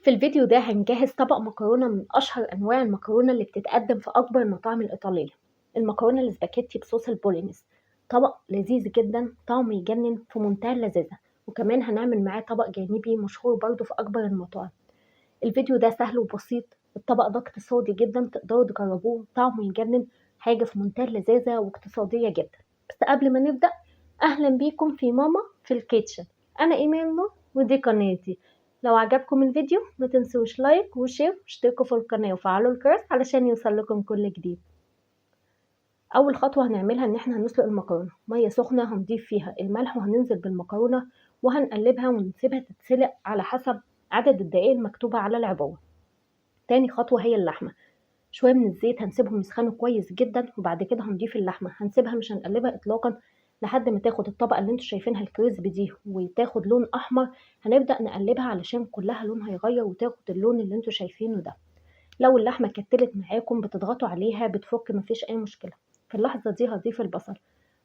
في الفيديو ده هنجهز طبق مكرونة من أشهر أنواع المكرونة اللي بتتقدم في أكبر المطاعم الإيطالية. المكرونة الاسباجيتي بصوص البولينيز، طبق لذيذ جدا طعمه يجنن في منتهى اللذاذة، وكمان هنعمل معاه طبق جانبي مشهور برضه في أكبر المطاعم. الفيديو ده سهل وبسيط، الطبق ده اقتصادي جدا تقدروا تجربوه، طعمه يجنن، حاجة في منتهى اللذاذة واقتصادية جدا. بس قبل ما نبدأ، أهلا بيكم في ماما في الكيتشن. أنا إيمان نور ودي قناتي. لو عجبكم الفيديو ما تنسوش لايك وشير واشتركوا في القناة وفعلوا الجرس علشان يوصل لكم كل جديد. أول خطوة هنعملها إن احنا هنسلق المكرونة، مية سخنة هنضيف فيها الملح وهننزل بالمكرونة وهنقلبها ونسيبها تتسلق على حسب عدد الدقايق المكتوبة على العبوة. تاني خطوة هي اللحمة، شوية من الزيت هنسيبهم يسخنوا كويس جدا، وبعد كده هنضيف اللحمة، هنسيبها مش هنقلبها إطلاقا لحد ما تاخد الطبقة اللي انتوا شايفينها الكريسبي دي وتاخد لون أحمر. هنبدأ نقلبها علشان كلها لونها يغير وتاخد اللون اللي انتوا شايفينه ده. لو اللحمة كتلت معاكم بتضغطوا عليها بتفك، مفيش أي مشكلة. في اللحظة دي هضيف البصل،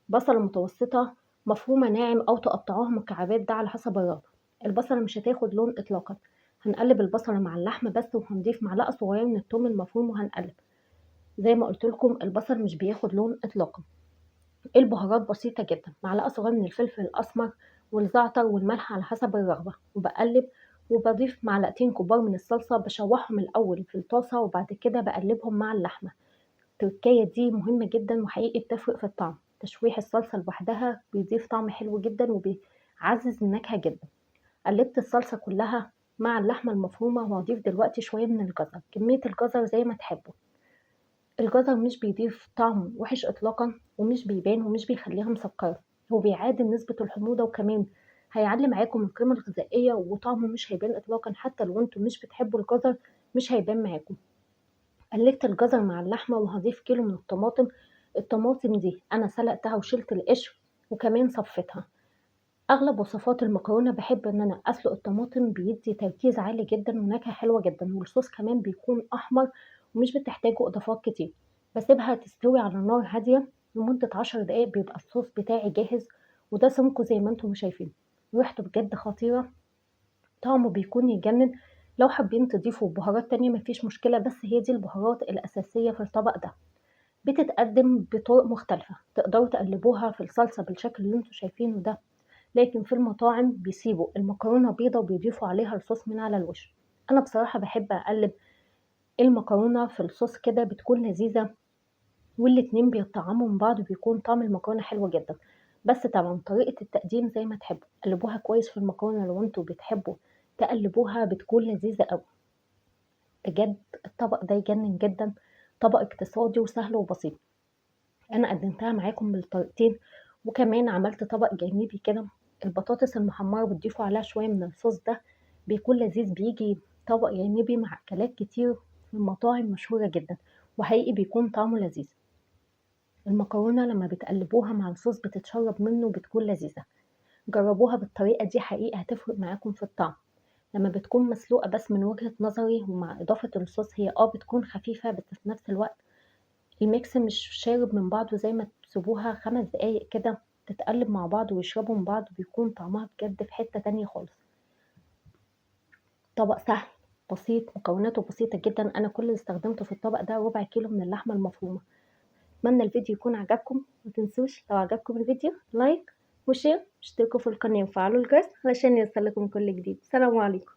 بصلة متوسطة مفرومة ناعم أو تقطعوها مكعبات، ده على حسب الرغبة. البصلة مش هتاخد لون إطلاقا. هنقلب البصلة مع اللحمة بس، وهنضيف معلقة صغيرة من الثوم المفروم وهنقلب. زي ما قلت لكم البصل مش بياخد لون إطلاقا. البهارات بسيطة جدا، معلقة صغيرة من الفلفل الأسمر والزعتر والملح على حسب الرغبة، وبقلب وبضيف معلقتين كبار من الصلصة، بشوحهم الأول في الطاسة وبعد كده بقلبهم مع اللحمة. التركية دي مهمة جدا وحقيقي بتفرق في الطعم. تشويح الصلصة لوحدها بيضيف طعم حلو جدا وبيعزز النكهة جدا. قلبت الصلصة كلها مع اللحمة المفرومة، وهضيف دلوقتي شوية من الجزر، كمية الجزر زي ما تحبوا. الجزر مش بيضيف طعم وحش إطلاقا، ومش بيبان ومش بيخليها مسكرة، هو بيعادل نسبة الحموضة، وكمان هيعلي معاكم القيمة الغذائية، وطعمه مش هيبان إطلاقا حتى لو انتوا مش بتحبوا الجزر، مش هيبان معاكم. قلبت الجزر مع اللحمة وهضيف كيلو من الطماطم. الطماطم دي أنا سلقتها وشلت القشر وكمان صفيتها. أغلب وصفات المكرونة بحب إن أنا أسلق الطماطم، بيدي تركيز عالي جدا ونكهة حلوة جدا، والصوص كمان بيكون أحمر ومش بتحتاجوا إضافات كتير. بسيبها تستوي على نار هادية لمدة 10 دقايق، بيبقى الصوص بتاعي جاهز، وده سمكه زي ما انتم شايفين. ريحته بجد خطيرة، طعمه بيكون يجنن. لو حابين تضيفوا بهارات تانية مفيش مشكلة، بس هي دي البهارات الأساسية في الطبق ده. بتتقدم بطرق مختلفة، تقدروا تقلبوها في الصلصة بالشكل اللي انتوا شايفينه ده، لكن في المطاعم بيسيبوا المكرونة بيضة وبيضيفوا عليها الصوص من على الوش. أنا بصراحة بحب أقلب المكرونة في الصوص كده، بتكون لذيذة، والاتنين بيطعموا من بعض وبيكون طعم المكرونة حلو جدا. بس طبعا طريقة التقديم زي ما تحبوا، قلبوها كويس في المكرونة لو انتوا بتحبوا تقلبوها، بتكون لذيذة قوي. بجد الطبق ده يجنن جدا، طبق اقتصادي وسهل وبسيط. انا قدمتها معاكم بالطريقتين، وكمان عملت طبق جانبي كده، البطاطس المحمرة بتضيفوا عليها شوية من الصوص ده، بيكون لذيذ، بيجي طبق جانبي مع أكلات كتير في المطاعم مشهورة جدا، وحقيقي بيكون طعمه لذيذ. المكرونة لما بتقلبوها مع الصوص بتتشرب منه وبتكون لذيذة. جربوها بالطريقة دي، حقيقي هتفرق معاكم في الطعم. لما بتكون مسلوقة بس من وجهة نظري ومع إضافة الصوص، هي بتكون خفيفة، بس في نفس الوقت الميكس مش شارب من بعضه، زي ما تسيبوها 5 دقايق كده تتقلب مع بعض ويشربوا من بعض، بيكون طعمها بجد في حتة تانية خالص. طبق سهل بسيط، مكوناته بسيطة جدا. أنا كل اللي استخدمته في الطبق ده ربع كيلو من اللحمة المفرومة. أتمنى الفيديو يكون عجبكم، متنسوش لو عجبكم الفيديو لايك وشير، اشتركوا في القناة وفعلوا الجرس علشان يوصلكم كل جديد. سلام عليكم.